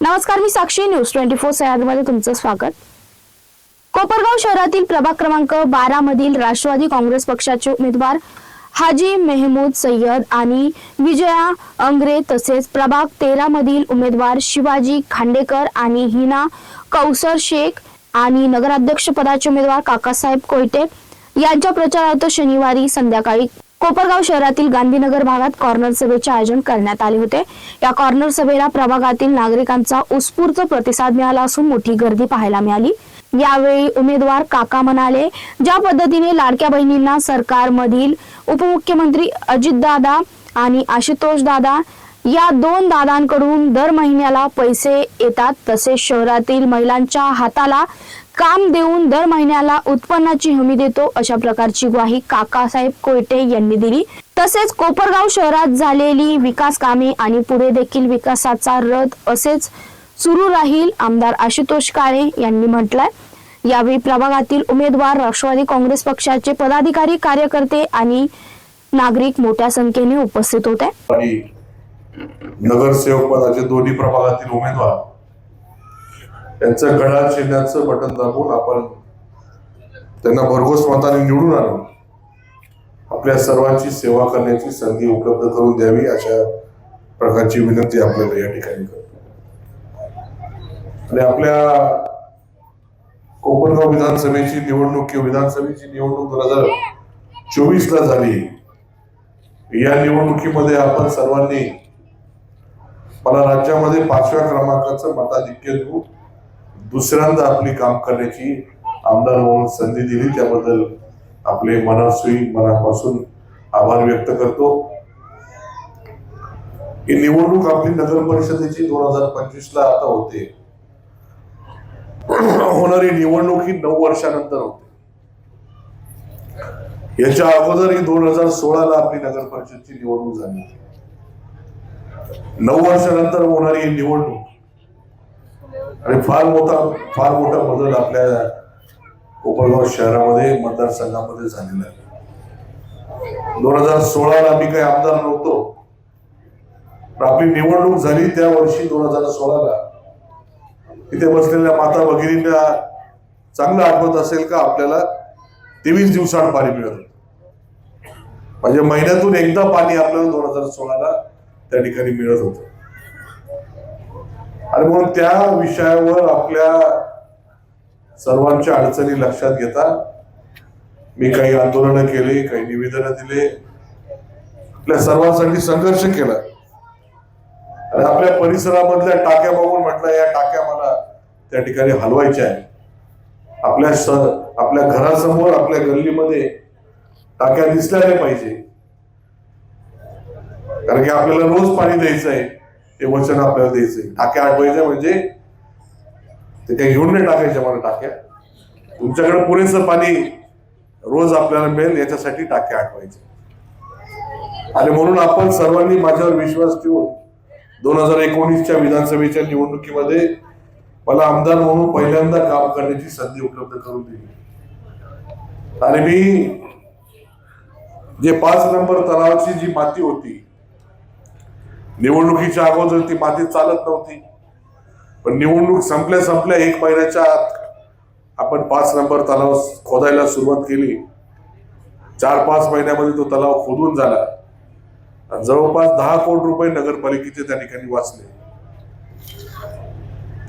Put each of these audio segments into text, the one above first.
नमस्कार, मी साक्षी. न्यूज 24 सह्याद्रीमध्ये तुमचं स्वागत. कोपरगाव शहरातील प्रभाग क्रमांक 12 मधील राष्ट्रवादी काँग्रेस पक्षाचे उमेदवार हाजी मेहमूद सय्यद आणि विजया अंग्रे तसेच प्रभाग 13 मधील उमेदवार शिवाजी खांडेकर आणि हिना कौसर शेख आणि नगराध्यक्ष पदाचे उमेदवार काकासाहेब कोयटे यांच्या प्रचारार्थ शनिवारी संध्याकाळी कोपरगाव शहरातील गांधीनगर भागात कॉर्नर सभेचे आयोजन करण्यात आले होते. या कॉर्नर सभेला प्रभागातील नागरिकांचा उत्स्फूर्त प्रतिसाद मिळाला असून मोठी गर्दी पाहायला मिळाली. यावेळी उमेदवार काका म्हणाले, ज्या पद्धतीने लाडक्या बहिणींना सरकारमधील उपमुख्यमंत्री अजितदादा आणि आशुतोष दादा या दोन दादांकडून दर महिन्याला पैसे येतात, तसेच शहरातील महिलांच्या हाताला काम देऊन दर महिन्याला उत्पन्नाची हमी देतो, अशा प्रकारची ग्वाही काकासाहेब कोयटे यांनी दिली. तसेच कोपरगाव शहरात झालेली विकास कामे आणि पुढे देखील विकासाचा रथ असेच सुरू राहील, आमदार आशुतोष काळे यांनी म्हटलंय. यावेळी प्रभागातील उमेदवार, राष्ट्रवादी काँग्रेस पक्षाचे पदाधिकारी, कार्यकर्ते आणि नागरिक मोठ्या संख्येने उपस्थित होते. नगरसेवक पदाचे दोन्ही प्रभागातील उमेदवार यांचं घड्याळ चिन्हाचं बटन दाबून आपण त्यांना भरघोस मताने निवडून आणून आपल्या सर्वांची सेवा करण्याची संधी उपलब्ध करून द्यावी, अशा प्रकारची विनंती आपल्याला या ठिकाणी करतो. आणि आपल्या कोपरगाव विधानसभेची निवडणूक किंवा विधानसभेची निवडणूक 2024 ला झाली. या निवडणुकीमध्ये आपण सर्वांनी मला राज्यामध्ये 5व्या क्रमांकाचं मताधिक्य देऊन दुसऱ्यांदा आपली काम करण्याची आमदार म्हणून संधी दिली, त्याबद्दल आपले मनापासून आभार व्यक्त करतो. ही निवडणूक आपली नगर परिषदेची 2025 ला आता होते. होणारी निवडणूक ही 9 वर्षानंतर होते. याच्या अगोदर ही 2016 ला आपली नगर परिषदची निवडणूक झाली. 9 वर्षानंतर होणारी ही निवडणूक आणि फार मोठा बदल आपल्या कोपरगाव शहरामध्ये मतदारसंघामध्ये झालेला आहे. 2016 ला आम्ही काही आमदार नव्हतो, आपली निवडणूक झाली त्या वर्षी 2016 ला तिथे बसलेल्या माता भगिनींना चांगलं आठवत असेल का, आपल्याला 23 दिवसांत पाणी मिळत होतं. म्हणजे महिन्यातून एकदा पाणी आपल्याला 2016 ला त्या ठिकाणी मिळत होतं. आणि म्हणून त्या विषयावर आपल्या सर्वांच्या अडचणी लक्षात घेता मी काही आंदोलनं केली, काही निवेदनं दिले, आपल्या सर्वांसाठी संघर्ष केला. आणि आपल्या परिसरामधल्या टाक्या बघून म्हटलं, या टाक्या मला त्या ठिकाणी हलवायच्या आहे. आपल्या घरासमोर, आपल्या गल्लीमध्ये टाक्या दिसल्या नाही पाहिजे, कारण की आपल्याला रोज पाणी द्यायचं आहे, ते वचन आपल्याला द्यायचंय. टाक्या आठवायच्या म्हणजे ते काही घेऊन नाही टाकायच्या मला टाक्या, तुमच्याकडे पुरेसं पाणी रोज आपल्याला मिळेल याच्यासाठी टाक्या आठवायच्या. आणि म्हणून आपण सर्वांनी माझ्यावर विश्वास ठेवून 2019च्या विधानसभेच्या निवडणुकीमध्ये मला आमदार म्हणून पहिल्यांदा काम करण्याची संधी उपलब्ध करून दिली. आणि मी जे 5 नंबर तलावाची जी माती होती, निवडणुकीच्या अगोदर ती माती चालत नव्हती, पण निवडणूक संपल्या 1 महिन्याच्या आत आपण 5 नंबर तलाव खोदायला सुरुवात केली. 4-5 महिन्यामध्ये तो तलाव खोदून झाला. जवळपास 10 कोटी रुपये नगरपालिकेचे त्या ठिकाणी वाचले.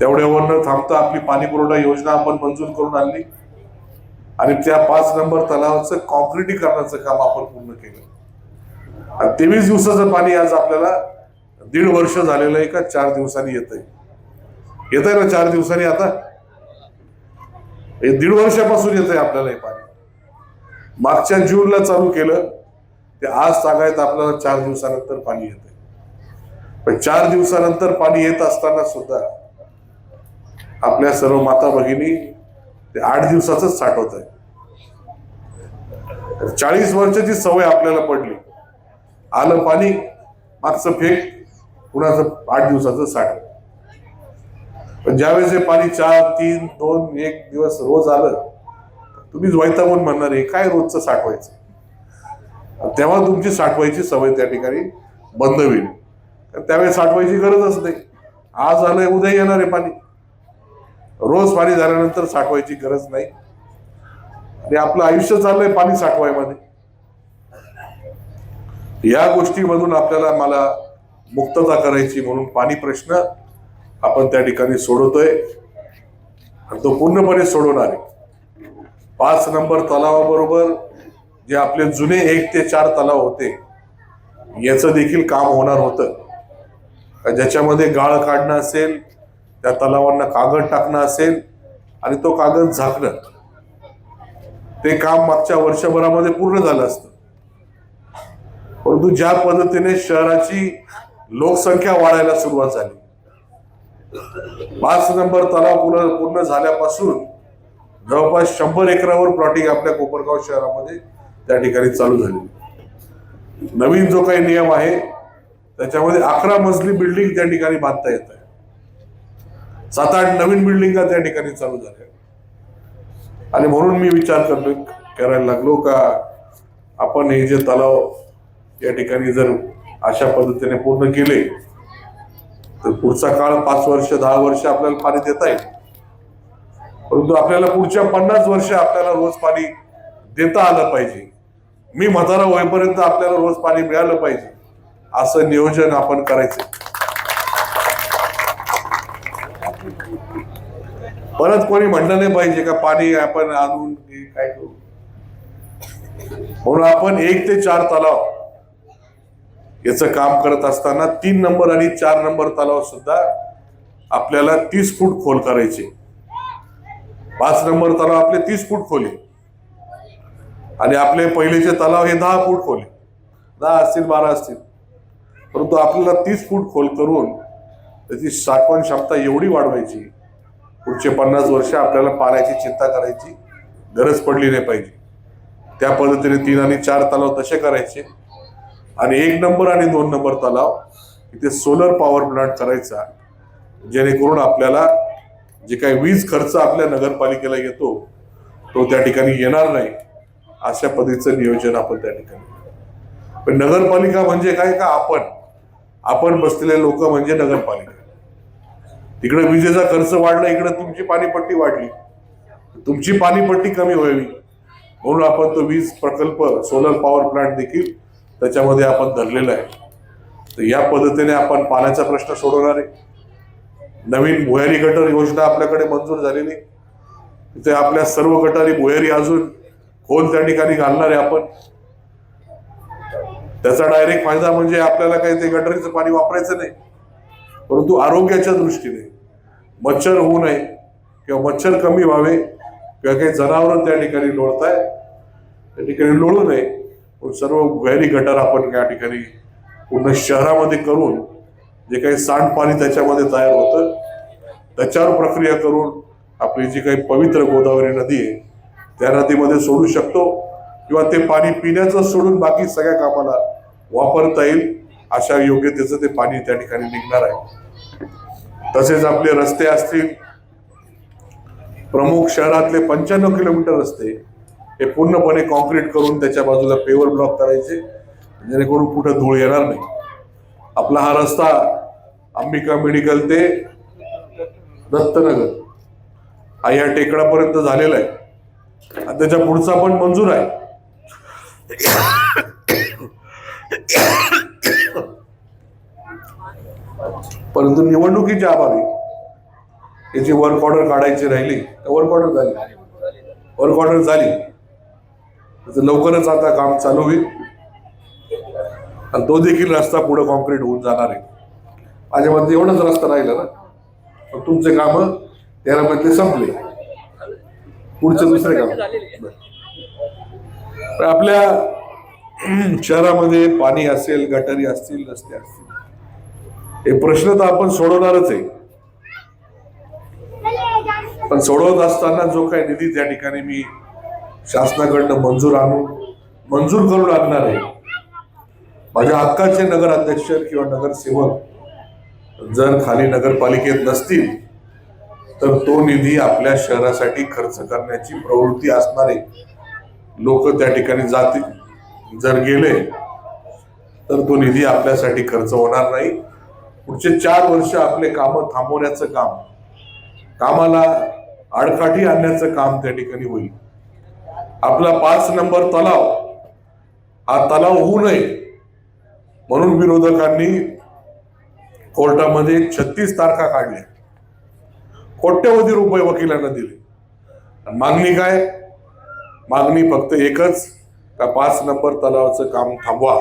तेवढ्यावर न थांबता आपली पाणी पुरवठा योजना आपण मंजूर करून आणली आणि त्या 5 नंबर तलावाचं कॉन्क्रिटीकरणाचं काम आपण पूर्ण केलं. आणि 23 दिवसाचं पाणी आज आपल्याला 1.5 वर्ष झालेलं आहे का 4 दिवसांनी येतंय ना, 4 दिवसांनी. आता 1.5 वर्षापासून येतंय आपल्याला हे पाणी. मागच्या जूनला चालू केलं ते आज सांगायचं आपल्याला 4 दिवसानंतर पाणी येतंय. पण 4 दिवसानंतर पाणी येत असताना सुद्धा आपल्या सर्व माता भगिनी ते 8 दिवसाच साठवत आहे. 40 वर्षाची सवय आपल्याला पडली. आलं पाणी, मागचं फेक, कुणाचं 8 दिवसाचं साठव. पण ज्यावेळेस हे पाणी 4, 3, 2, 1 दिवस रोज आलं, तुम्हीच वैतागून म्हणणार आहे काय रोजचं साठवायचं. तेव्हा तुमची साठवायची सवय त्या ठिकाणी बंद होईल. त्यावेळेस साठवायची गरजच नाही. आज आलंय उद्या येणार आहे पाणी. रोज पाणी झाल्यानंतर साठवायची गरज नाही आणि आपलं आयुष्य चाललंय पाणी साठवायमध्ये. या गोष्टीमधून आपल्याला मला मुक्तता करायची म्हणून पाणी प्रश्न आपण त्या ठिकाणी सोडवतोय आणि तो पूर्णपणे सोडवणार आहे. 5 नंबर तलावाबरोबर जे आपले जुने 1 ते 4 तलाव होते याचं देखील काम होणार होतं. ज्याच्यामध्ये गाळ काढणं असेल, त्या तलावांना कागद टाकणं असेल आणि तो कागद झाकणं, ते काम मागच्या वर्षभरामध्ये पूर्ण झालं असतं. परंतु ज्या पद्धतीने शहराची लोकसंख्या वाढायला सुरुवात झाली, 5 नंबर तलाव पूर्ण झाल्यापासून जवळपास 100 एकरावर प्लॉटिंग आपल्या कोपरगाव शहरामध्ये त्या ठिकाणी चालू झाली. नवीन जो काही नियम आहे त्याच्यामध्ये 11 मजली बिल्डिंग त्या ठिकाणी बांधता येत आहे. 7-8 नवीन बिल्डिंगा त्या ठिकाणी चालू झाल्या आणि म्हणून मी विचार करायला लागलो का आपण हे जे तलाव या ठिकाणी जर अशा पद्धतीने पूर्ण केले तर पुढचा काळ 5 वर्ष 10 वर्ष आपल्याला पाणी देता येईल. परंतु आपल्याला पुढच्या 50 वर्ष आपल्याला रोज पाणी देता आलं पाहिजे. मी म्हातारा होईपर्यंत आपल्याला रोज पाणी मिळालं पाहिजे असं नियोजन आपण करायचं. परत कोणी म्हणलं नाही पाहिजे का पाणी आपण आणून काय करू. म्हणून आपण 1 ते 4 तलाव याचं काम करत असताना 3 नंबर आणि 4 नंबर तलाव सुद्धा आपल्याला 30 फूट खोल करायचे. 5 नंबर तलाव आपले 30 फूट खोले आणि आपले पहिलेचे तलाव हे 10 फूट खोले, 10 असतील 12 असतील. परंतु आपल्याला 30 फूट खोल करून त्याची साठवण क्षमता एवढी वाढवायची, पुढचे 50 वर्ष आपल्याला पाण्याची चिंता करायची गरज पडली नाही पाहिजे. त्या पद्धतीने 3 आणि 4 तलाव तसे करायचे आणि 1 नंबर आणि 2 नंबर तलाव इथे सोलर पॉवर प्लांट करायचा, जेणेकरून आपल्याला जे काही वीज खर्च आपल्या नगरपालिकेला येतो तो त्या ठिकाणी येणार नाही. अशा पद्धतीचं नियोजन आपण त्या ठिकाणी. पण नगरपालिका म्हणजे काय का आपण बसलेले लोक म्हणजे नगरपालिका. तिकडे विजेचा खर्च वाढला, इकडे तुमची पाणीपट्टी वाढली, तुमची पाणीपट्टी कमी व्हावी म्हणून आपण तो वीज प्रकल्प सोलर पॉवर प्लांट देखील त्याच्यामध्ये आपण धरलेला आहे. तर या पद्धतीने आपण पाण्याचा प्रश्न सोडवणार आहे. नवीन भुयारी गटर योजना आपल्याकडे मंजूर झालेली, तिथे आपल्या सर्व गटारी भुयारी अजून खोल त्या ठिकाणी घालणार आहे आपण. त्याचा डायरेक्ट फायदा म्हणजे आपल्याला काही ते गटरीचं पाणी वापरायचं नाही, परंतु आरोग्याच्या दृष्टीने मच्छर होऊ नये किंवा मच्छर कमी व्हावे किंवा काही जनावर त्या ठिकाणी लोळताय त्या ठिकाणी लोळू नये, सर्व भुयारी गटार आपण या ठिकाणी पूर्ण शहरामध्ये करून जे काही सांडपाणी त्याच्यामध्ये तयार होतं त्याच्यावर प्रक्रिया करून आपली जी काही पवित्र गोदावरी नदी आहे त्या नदीमध्ये सोडू शकतो किंवा ते पाणी पिण्याचं सोडून बाकी सगळ्या कामाला वापरता येईल अशा योग्यतेचं ते पाणी त्या ठिकाणी निघणार आहे. तसेच आपले रस्ते असतील, प्रमुख शहरातले 95 किलोमीटर रस्ते हे पूर्णपणे कॉन्क्रीट करून त्याच्या बाजूला पेवर ब्लॉक करायचे, जेणेकरून कुठं धूळ येणार नाही. आपला हा रस्ता अंबिका मेडिकल ते दत्तनगर हा या टेकडापर्यंत झालेला आहे आणि त्याच्या पुढचा पण मंजूर आहे. परंतु निवडणुकीच्या अभावी याची वर्क ऑर्डर काढायची राहिली, वर्क ऑर्डर झाली लवकरच आता काम चालू होईल आणि तो देखील रस्ता पुढे कॉन्क्रीट होऊन जाणार आहे. माझ्या मते एवढाच रस्ता राहिला ना, पण तुमचे काम 13 मध्ये संपले, पुढचे दुसरे काम. आपल्या शहरामध्ये पाणी असेल, गटारी असतील, रस्ते असतील, हे प्रश्न तर आपण सोडवणारच आहे. पण सोडवत असताना जो काही निधी त्या ठिकाणी मी शासनाकडनं मंजूर करून आणणार आहे, माझ्या हक्काचे नगराध्यक्ष किंवा नगरसेवक जर खाली नगरपालिकेत नसतील तर तो निधी आपल्या शहरासाठी खर्च करण्याची प्रवृत्ती असणारे लोक त्या ठिकाणी जातील. जर गेले तर तो निधी आपल्यासाठी खर्च होणार नाही. पुढचे 4 वर्ष आपले काम थांबवण्याचं काम, कामाला आडकाठी आणण्याचं काम त्या ठिकाणी होईल. आपला 5 नंबर तलाव हा तलाव होऊ नये म्हणून विरोधकांनी कोर्टामध्ये 36 तारखा काढल्या, कोट्यवधी रुपये वकिलांना दिले. आणि मागणी काय? मागणी फक्त एकच, का 5 नंबर तलावाचं काम थांबवा,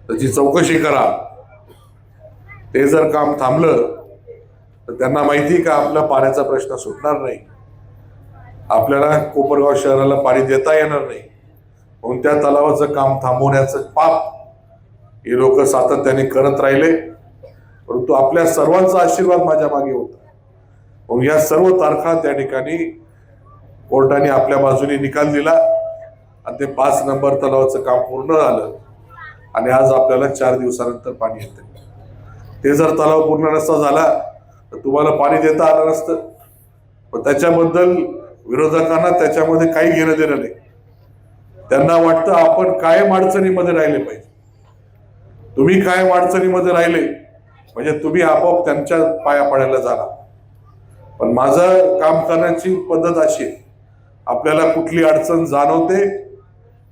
त्याची चौकशी करा. ते जर काम थांबलं तर त्यांना माहिती का आपला पाण्याचा प्रश्न सुटणार नाही, आपल्याला कोपरगाव शहराला पाणी देता येणार नाही. म्हणून त्या तलावाचं काम थांबवण्याचं पाप हे लोक सातत्याने करत राहिले. परंतु आपल्या सर्वांचा आशीर्वाद माझ्या मागे होता. म्हणून या सर्व तारखा त्या ठिकाणी कोर्टाने आपल्या बाजूने निकाल दिला आणि ते 5 नंबर तलावाचं काम पूर्ण झालं. आणि आज आपल्याला 4 दिवसानंतर पाणी येते. ते जर तलाव पूर्ण नसता झाला तर तुम्हाला पाणी देता आलं नसतं. पण त्याच्याबद्दल विरोधकांना त्याच्यामध्ये काही घेणं देणं नाही. त्यांना वाटतं आपण कायम अडचणीमध्ये राहिले पाहिजे. तुम्ही कायम अडचणीमध्ये राहिले म्हणजे तुम्ही आपोआप त्यांच्या पाया पडायला जाणार. पण माझं काम करण्याची पद्धत अशी आहे, आपल्याला कुठली अडचण जाणवते,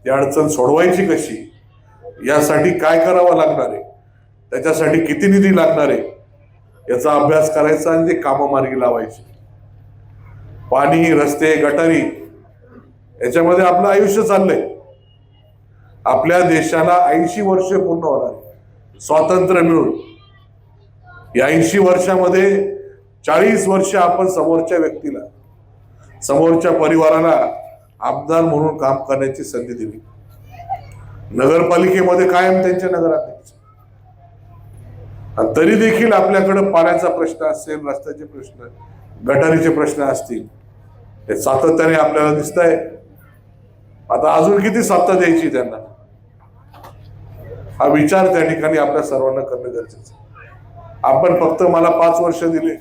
ती अडचण सोडवायची कशी, यासाठी काय करावं लागणार आहे, त्याच्यासाठी किती निधी लागणार आहे, याचा अभ्यास करायचा आणि ते कामं मार्गी लावायची. पाणी, रस्ते, गटारी याच्यामध्ये आपलं आयुष्य चाललंय. आपल्या देशाला 80 वर्ष पूर्ण होणार आहे स्वातंत्र्य मिळून. या 80 वर्षामध्ये 40 वर्ष आपण समोरच्या व्यक्तीला, समोरच्या परिवाराला आमदार म्हणून काम करण्याची संधी दिली. नगरपालिकेमध्ये कायम त्यांचे नगराध्यक्ष. तरी देखील आपल्याकडे पाण्याचा प्रश्न असेल, रस्त्याचे प्रश्न, गटारीचे प्रश्न असतील, हे सातत्याने आपल्याला दिसत आहे. आता अजून किती सत्ता द्यायची त्यांना, हा विचार त्या ठिकाणी आपल्या सर्वांना करणं गरजेचं आहे. आपण फक्त मला 5 वर्ष दिले,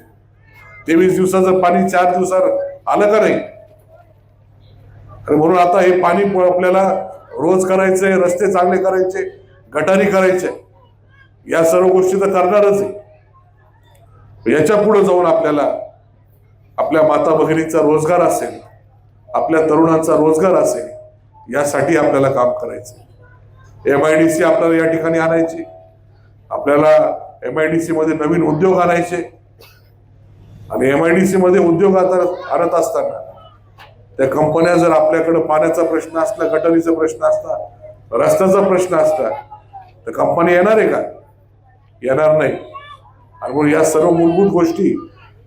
23 दिवसाचं पाणी 4 दिवसात आलं का नाही? आणि म्हणून आता हे पाणी आपल्याला रोज करायचंय, रस्ते चांगले करायचे, गटारी करायचे, या सर्व गोष्टी तर करणारच आहे. याच्या पुढे जाऊन आपल्याला आपल्या माता भगिनींचा रोजगार असेल, आपल्या तरुणांचा रोजगार असेल, यासाठी आपल्याला काम करायचं. MIDC आपल्याला या ठिकाणी आणायची, आपल्याला MIDC मध्ये नवीन उद्योग आणायचे. आणि MIDC मध्ये उद्योग आणत असताना त्या कंपन्या जर आपल्याकडे पाण्याचा प्रश्न असला, गटारीचा प्रश्न असला, रस्त्याचा प्रश्न असला, तर कंपनी येणार आहे का? येणार नाही. आणि म्हणून या सर्व मूलभूत गोष्टी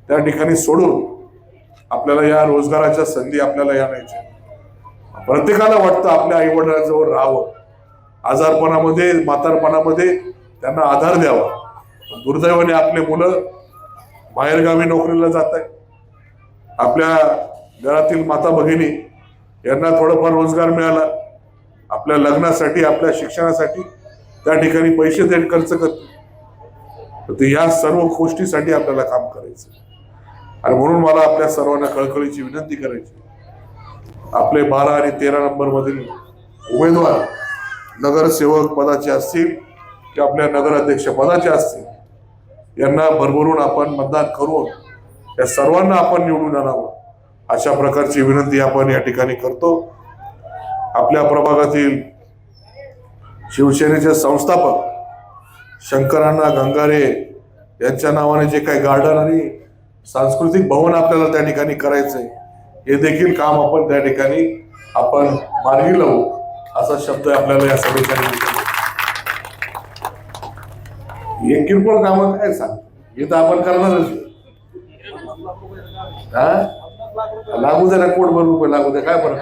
त्या ठिकाणी सोडून आपल्याला या रोजगाराच्या संधी आपल्याला आणायच्या. प्रत्येकाला वाटतं आपल्या आई वडिलांजवळ राहावं, आजारपणामध्ये, म्हातारपणामध्ये त्यांना आधार द्यावा. दुर्दैवाने आपले मुलं बाहेरगावी नोकरीला जात आहे. आपल्या घरातील माता भगिनी यांना थोडंफार रोजगार मिळाला, आपल्या लग्नासाठी, आपल्या शिक्षणासाठी त्या ठिकाणी पैसे देत खर्च करते. या सर्व गोष्टीसाठी आपल्याला काम करायचं. आणि म्हणून मला आपल्या सर्वांना कळकळीची विनंती करायची, आपले 12 आणि 13 नंबर मधील उमेदवार नगरसेवक पदाचे असतील की आपल्या नगराध्यक्ष पदाचे असतील, यांना भरभरून आपण मतदान करून या सर्वांना आपण निवडून आणावं, अशा प्रकारची विनंती आपण या ठिकाणी करतो. आपल्या प्रभागातील शिवसेनेचे संस्थापक शंकरांना गंगारे यांच्या नावाने जे काही गार्डन आणि सांस्कृतिक भवन आपल्याला त्या ठिकाणी करायचंय, हे देखील काम आपण त्या ठिकाणी आपण मार्गी लावू, असा शब्द आपल्याला या सभेच्या निमित्ताने. हे किरकोळ कामं काय सांग, हे तर आपण करणारच. लागू द्या ना, कोटभर रुपये लागू द्या, काय फरक?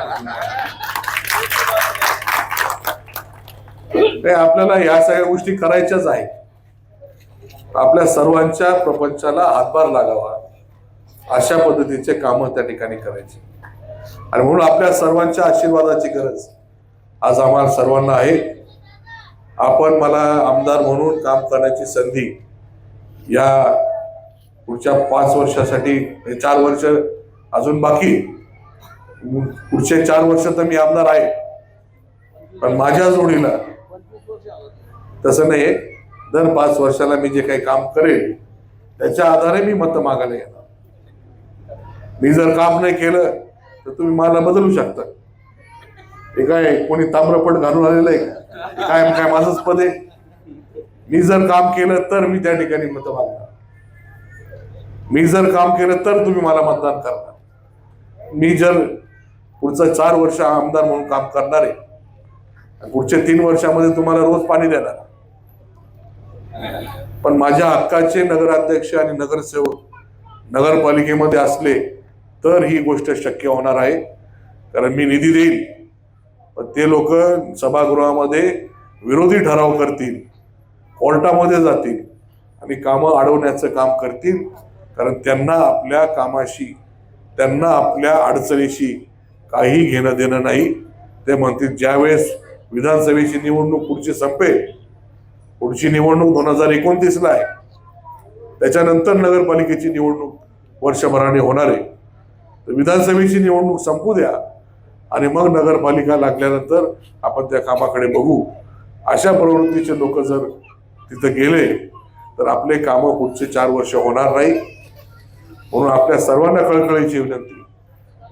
आपल्याला या सगळ्या गोष्टी करायच्याच आहेत. आपल्या सर्वांच्या प्रपंचाला हातभार लागावा अशा पद्धतीचे कामं त्या ठिकाणी करायचे. आणि म्हणून आपल्या सर्वांच्या आशीर्वादाची गरज आज आम्हाला सर्वांना आहे. आपण मला आमदार म्हणून काम करण्याची संधी या पुढच्या 5 वर्षासाठी, 4 वर्ष अजून बाकी, पुढचे 4 वर्ष तर मी आमदार आहे. पण माझ्या जोडीला तसं नाही, दर 5 वर्षाला मी जे काही काम करेल त्याच्या आधारे मी मतं मागायला येणार. मी जर काम नाही केलं तर तुम्ही मला बदलू शकता. हे काय कोणी ताम्रपट घालून आलेलं आहे का? काय काय माझंच पद आहे? मी जर काम केलं तर मी त्या ठिकाणी मतं मागणार. मी जर काम केलं तर तुम्ही मला मतदान करणार. मी जर पुढचं 4 वर्ष आमदार म्हणून काम करणार आहे, पुढच्या 3 वर्षामध्ये तुम्हाला रोज पाणी देणार, पण माझ्या हक्काचे नगराध्यक्ष आणि नगरसेवक नगरपालिकेमध्ये असले तर ही गोष्ट शक्य होणार आहे. कारण मी निधी देईल पण ते लोक सभागृहामध्ये विरोधी ठराव करतील, कोर्टामध्ये जातील आणि कामं अडवण्याचं काम करतील. कारण त्यांना आपल्या कामाशी, त्यांना आपल्या अडचणीशी काही घेणं देणं नाही. ते म्हणतील ज्यावेळेस विधानसभेची निवडणूक पुढची संपेल, पुढची निवडणूक 2029ला आहे, त्याच्यानंतर नगरपालिकेची निवडणूक वर्षभराने होणार आहे, तर विधानसभेची निवडणूक संपू द्या आणि मग नगरपालिका लागल्यानंतर आपण त्या कामाकडे बघू. अशा प्रवृत्तीचे लोक जर तिथं गेले तर आपले कामं पुढचे 4 वर्ष होणार नाही. म्हणून आपल्या सर्वांना कळकळीची विनंती,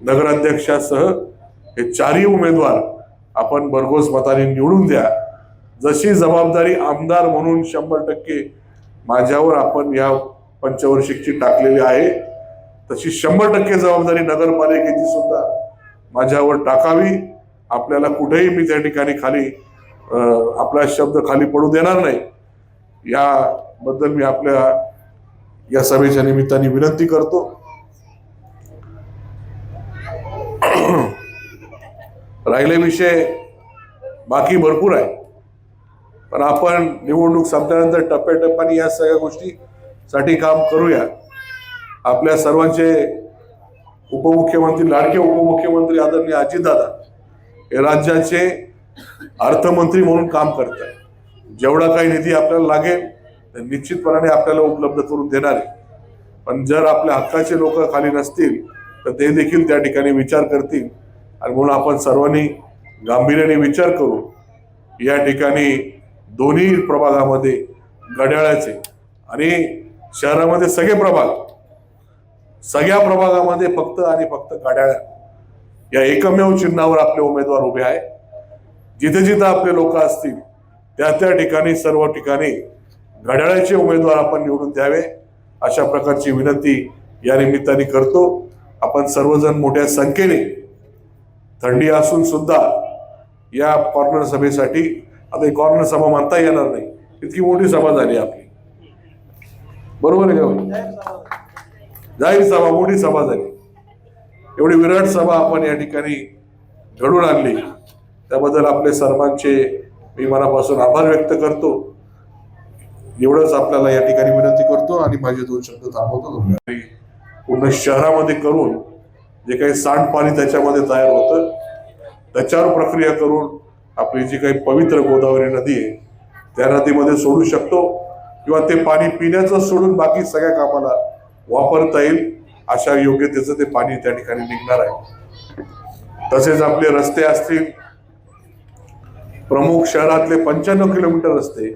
नगराध्यक्षासह हे 4ही उमेदवार आपण भरघोस मताने निवडून द्या. जशी जबाबदारी आमदार म्हणून 100% माझ्यावर आपण या पंचवार्षिकची टाकलेली आहे, तशी 100% जबाबदारी नगरपालिकेची सुद्धा माझ्यावर टाकावी. आपल्याला कुठेही मी त्या ठिकाणी खाली आपला शब्द खाली पडू देणार नाही. याबद्दल मी आपल्या या सभेच्या निमित्ताने विनंती करतो. राहिले विषय बाकी भरपूर आहे, पण आपण निवडणूक संपल्यानंतर टप्प्याटप्प्याने या सगळ्या गोष्टीसाठी काम करूया. आपल्या सर्वांचे उपमुख्यमंत्री, लाडके उपमुख्यमंत्री आदरणीय अजितदादा हे राज्याचे अर्थमंत्री म्हणून काम करतात. जेवढा काही निधी आपल्याला लागेल तर निश्चितपणाने आपल्याला उपलब्ध करून देणार आहे. पण जर आपल्या हक्काचे लोक खाली नसतील तर ते देखील त्या ठिकाणी विचार करतील. आणि म्हणून आपण सर्वांनी गांभीर्याने विचार करू. या ठिकाणी दोन्ही प्रभागामध्ये घड्याळाचे आणि शहरामध्ये सगळ्या प्रभागामध्ये फक्त आणि फक्त घड्याळ या एकमेव चिन्हावर आपले उमेदवार उभे आहे. जिथे जिथे आपले लोक असतील त्या ठिकाणी सर्व ठिकाणी घड्याळाचे उमेदवार आपण निवडून द्यावे, अशा प्रकारची विनंती या निमित्ताने करतो. आपण सर्वजण मोठ्या संख्येने, थंडी असून सुद्धा या कॉर्नर सभेसाठी, आता कॉर्नर सभा म्हणता येणार नाही, इतकी मोठी सभा झाली आपली, बरोबर आहे का? जाहीर सभा, मोठी सभा झाली. एवढी विराट सभा आपण या ठिकाणी घडून आणली, त्याबद्दल आपले सर्वांचे मी मनापासून आभार व्यक्त करतो. एवढंच आपल्याला या ठिकाणी विनंती करतो आणि माझे 2 शब्द थांबवतो. पूर्ण शहरामध्ये करून जे काही सांडपाणी त्याच्यामध्ये तयार होतं त्याच्यावर प्रक्रिया करून आपली जी काही पवित्र गोदावरी नदी आहे त्या नदीमध्ये सोडू शकतो, किंवा ते पाणी पिण्याचं सोडून बाकी सगळ्या कामाला वापरता येईल अशा योग्यतेचं ते पाणी त्या ठिकाणी निघणार आहे. तसेच आपले रस्ते असतील, प्रमुख शहरातले 95 किलोमीटर रस्ते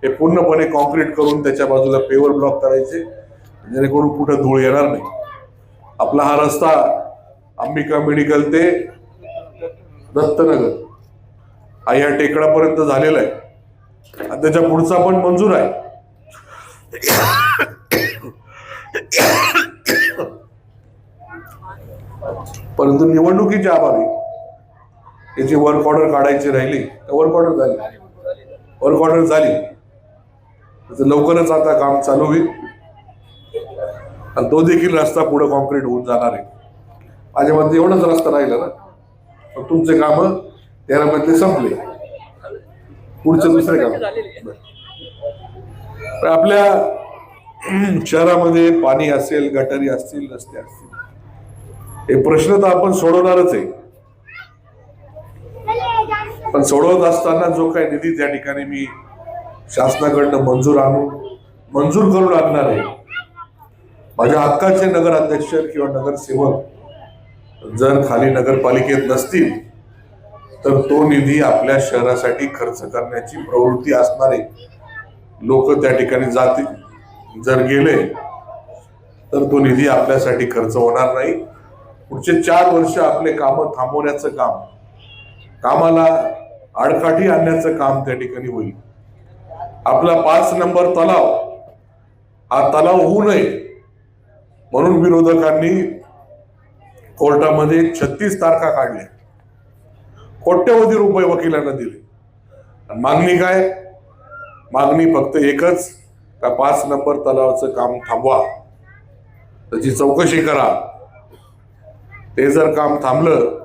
हे पूर्णपणे कॉन्क्रीट करून त्याच्या बाजूला पेवर ब्लॉक करायचे, जेणेकरून कुठं धूळ येणार नाही. आपला हा रस्ता अंबिका मेडिकल ते दत्तनगर हा या टेकडापर्यंत झालेला आहे आणि त्याच्या पुढचा पण मंजूर आहे. परंतु निवडणुकीच्या अभावी याची वर्क ऑर्डर काढायची राहिली, वर्क ऑर्डर झाली तर लवकरच आता काम चालू होईल आणि तो देखील रस्ता पुढे कॉन्क्रीट होऊन जाणार आहे. माझ्या मते एवढाच रस्ता राहिला ना, पण तुमचे काम 13 मधले संपले, पुढचे दुसरे काम. आपल्या शहरामध्ये पाणी असेल, गटारी असतील, रस्ते असतील, हे प्रश्न तर आपण सोडवणारच आहे. पण सोडवत असताना जो काही निधी त्या ठिकाणी मी शासनाकडनं मंजूर करून आणणार आहे, माझ्या हक्काचे नगराध्यक्ष किंवा नगरसेवक जर खाली नगरपालिकेत नसतील तर तो निधी आपल्या शहरासाठी खर्च करण्याची प्रवृत्ती असणार आहे. लोक त्या ठिकाणी जातील, जर गेले तर तो निधी आपल्यासाठी खर्च होणार नाही. पुढचे 4 वर्ष आपले काम थांबवण्याचं काम, कामाला आडकाठी आणण्याचं काम त्या ठिकाणी होईल. आपला 5 नंबर तलाव हा तलाव होऊ नये म्हणून विरोधकांनी कोर्टामध्ये 36 तारखा काढल्या, कोट्यवधी रुपये वकिलांना दिले. आणि मागणी काय? मागणी फक्त एकच, का 5 नंबर तलावाचं काम थांबवा, त्याची चौकशी करा. ते जर काम थांबलं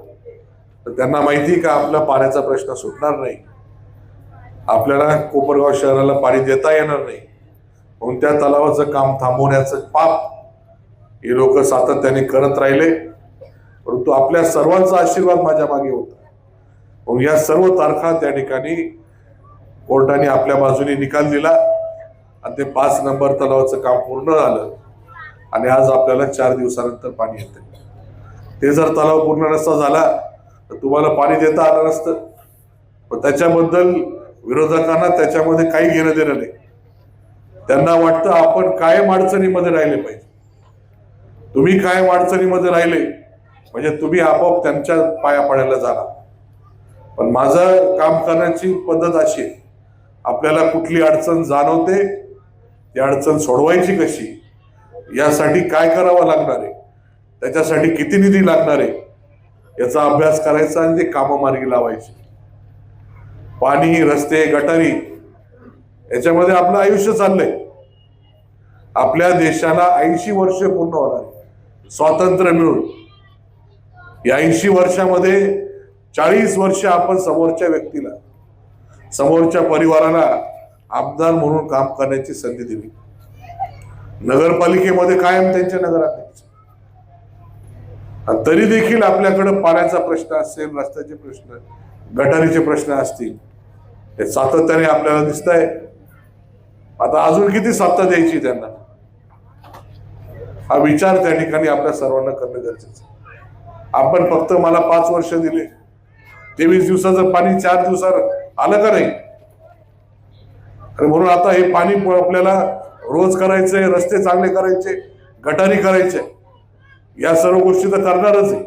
तर त्यांना माहिती का आपला पाण्याचा प्रश्न सुटणार नाही, आपल्याला कोपरगाव शहराला पाणी देता येणार नाही. म्हणून त्या तलावाचं काम थांबवण्याचं पाप हे लोक सातत्याने करत राहिले. परंतु आपल्या सर्वांचा आशीर्वाद माझ्या मागे होता. म्हणून या सर्व तारखा त्या ठिकाणी कोर्टाने आपल्या बाजूने निकाल दिला आणि ते 5 नंबर तलावाचं काम पूर्ण झालं. आणि आज आपल्याला 4 दिवसानंतर पाणी येते. ते जर तलाव पूर्ण नसता झाला तर तुम्हाला पाणी देता आलं नसतं. पण त्याच्याबद्दल विरोधकांना त्याच्यामध्ये काही घेणं देणं नाही. त्यांना वाटतं आपण कायम अडचणीमध्ये राहिले पाहिजे. तुम्ही कायम अडचणीमध्ये राहिले म्हणजे तुम्ही आपोआप त्यांच्या पाया पडायला जाणार. पण माझं काम करण्याची पद्धत अशी आहे, आपल्याला कुठली अडचण जाणवते, ती अडचण सोडवायची कशी, यासाठी काय करावं लागणार आहे, त्याच्यासाठी किती निधी लागणार आहे, याचा अभ्यास करायचा आणि ते कामं मार्गी लावायची. पाणी, रस्ते, गटारी याच्यामध्ये आपलं आयुष्य चाललंय. आपल्या देशाला 80 वर्ष पूर्ण होणार आहे स्वातंत्र्य मिळून. या 80 वर्षामध्ये 40 वर्ष आपण समोरच्या व्यक्तीला, समोरच्या परिवाराला आमदार म्हणून काम करण्याची संधी दिली. नगरपालिकेमध्ये कायम त्यांचे नगराध्यक्ष. तरी देखील आपल्याकडे पाण्याचा प्रश्न असेल, रस्त्याचे प्रश्न, गटारीचे प्रश्न असतील, हे सातत्याने आपल्याला दिसत आहे. आता अजून किती सत्ता द्यायची त्यांना, हा विचार त्या ठिकाणी आपल्या सर्वांना करणं गरजेचं आहे. आपण फक्त मला 5 वर्ष दिले, 23 दिवसाचं पाणी 4 दिवसात आलं का नाही? आणि म्हणून आता हे पाणी आपल्याला रोज करायचंय, रस्ते चांगले करायचे, गटारी करायचे, या सर्व गोष्टी तर करणारच आहे.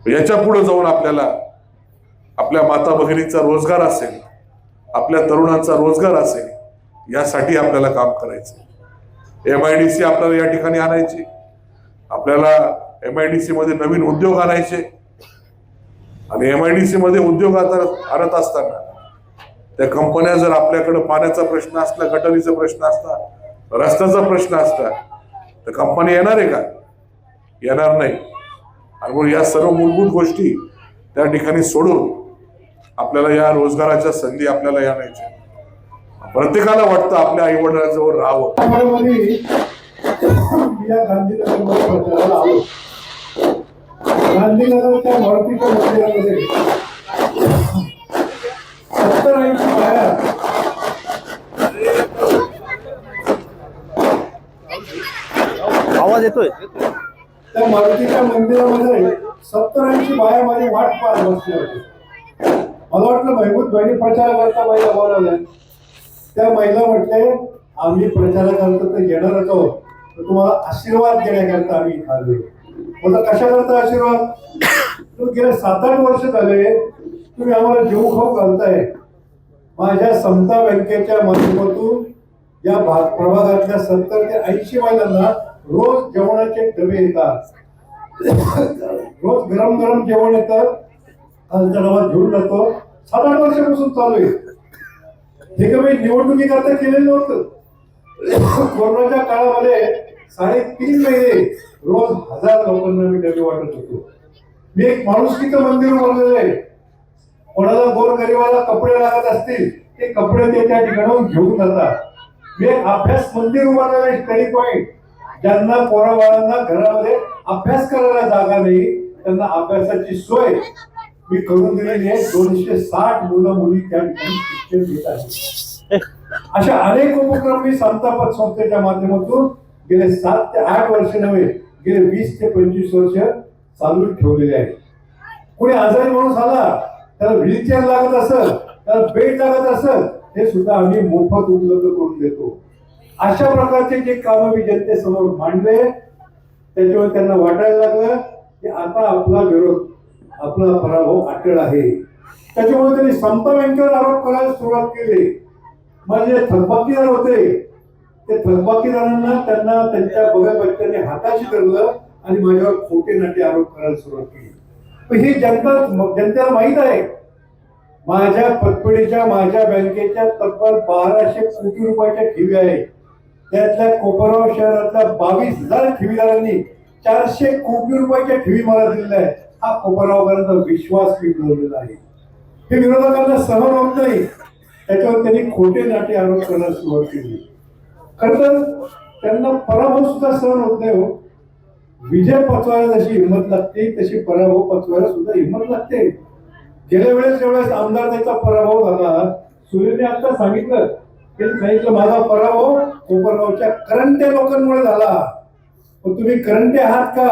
याच्या पुढे जाऊन आपल्याला आपल्या माता भगिनींचा रोजगार असेल, आपल्या तरुणांचा रोजगार असेल, यासाठी आपल्याला काम करायचं. MIDC आपल्याला या ठिकाणी आणायची, आपल्याला MIDC मध्ये नवीन उद्योग आणायचे. आणि MIDC मध्ये उद्योग आणत असताना त्या कंपन्या जर आपल्याकडे पाण्याचा प्रश्न असला, गटारीचा प्रश्न असला, रस्त्याचा प्रश्न असला, तर कंपनी येणार आहे का? येणार नाही. आणि म्हणून या सर्व मूलभूत गोष्टी त्या ठिकाणी सोडून आपल्याला या रोजगाराच्या संधी आपल्याला आणायच्या. प्रत्येकाला वाटतं आपल्या आई वडिलांजवळ राहावं. गांधीनगरच्या मारुतीच्या मंदिरामध्ये 70-80 बाया आवाज येतोय. त्या मारुतीच्या मंदिरामध्ये 70-80 बाया माझी वाट पाहत बसली होती. मला वाटलं महमूद बहिणी प्रचाराकरता महिला बोलावल्या. त्या महिला म्हटले आम्ही प्रचाराकरता तर येणारच आहोत, तर तुम्हाला आशीर्वाद देण्याकरता आम्ही इथं आलोय. मला कशाकरता आशीर्वाद? गेले 7-8 वर्ष झाले तुम्ही आम्हाला जीव खाऊ घालताय. माझ्या समता बँकेच्या माध्यमातून या प्रभागातल्या 70 ते 80 महिलांना रोज जेवणाचे डबे येतात. रोज गरम गरम जेवण येतात. कालचा डबा घेऊन जातो. 7-8 वर्षापासून चालू आहे. हे कमी निवडणुकीकरता केलेलं नव्हतं. कोरोनाच्या काळामध्ये 3.5 महिने रोज 1000 लोकांना मी डबे वाटत होतो. मी एक माणुसकीचं मंदिर उभारलेलं आहे. कोणाला गोरगरिबाला कपडे लागत असतील ते कपडे ते त्या ठिकाणाहून घेऊन जातात. मी एक अभ्यास मंदिर उभारलेलं आहे, स्टडी पॉइंट. ज्यांना पोराबाळांना घरामध्ये अभ्यास करायला जागा नाही त्यांना अभ्यासाची सोय मी करून दिलेली आहे. 260 मुलं मुली त्या ठिकाणी शिक्षण घेत आहेत. अशा अनेक उपक्रम मी समतापद संस्थेच्या माध्यमातून गेले 7 ते 8 वर्ष नव्हे, गेले 20 ते 25 वर्ष चालू ठेवलेले आहे. कोणी आजारी माणूस आला, त्याला व्हीलचेअर लागत असेल, त्याला बेड लागत असेल, हे सुद्धा आम्ही मोफत उपलब्ध करून देतो. अशा प्रकारचे जे काम मी जनतेसमोर मांडले त्याच्यावर त्यांना वाटायला लागलं की आता आपला विरोध, आपला पराभव अटळ आहे. त्याच्यामुळे त्यांनी समता बँकेवर आरोप करायला सुरुवात केली. माझे थकबाकीदार होते, ते थकबाकीदारांना त्यांना त्यांच्या बगल बच्चांनी हाताशी धरलं आणि माझ्यावर खोटे नाटे आरोप करायला सुरुवात केली. पण ही जनतेला माहित आहे माझ्या पतपेढीच्या, माझ्या बँकेच्या तब्बल 1200 कोटी रुपयाच्या ठेवी आहेत. त्यातल्या कोपरगाव शहरातल्या 22,000 ठेवीदारांनी 400 कोटी रुपयाच्या ठेवी मला दिलेल्या आहेत. हा कोपरगावकरांचा विश्वास मी मिळवलेला आहे. हे विरोधकांना सहन होत नाही, त्याच्यावर त्यांनी खोटे नाटे आरोप करायला सुरुवात केली. खर तर त्यांना पराभव सुद्धा सहन होत नाही हो. विजय पचवायला जशी हिंमत लागते तशी पराभव पचवायला सुद्धा हिंमत लागते. गेल्या वेळेस आमदार त्याचा पराभव झाला, सुनीलने आता सांगितलं माझा पराभव कोपरगावच्या करंटे लोकांमुळे झाला. पण तुम्ही करंटे आहात का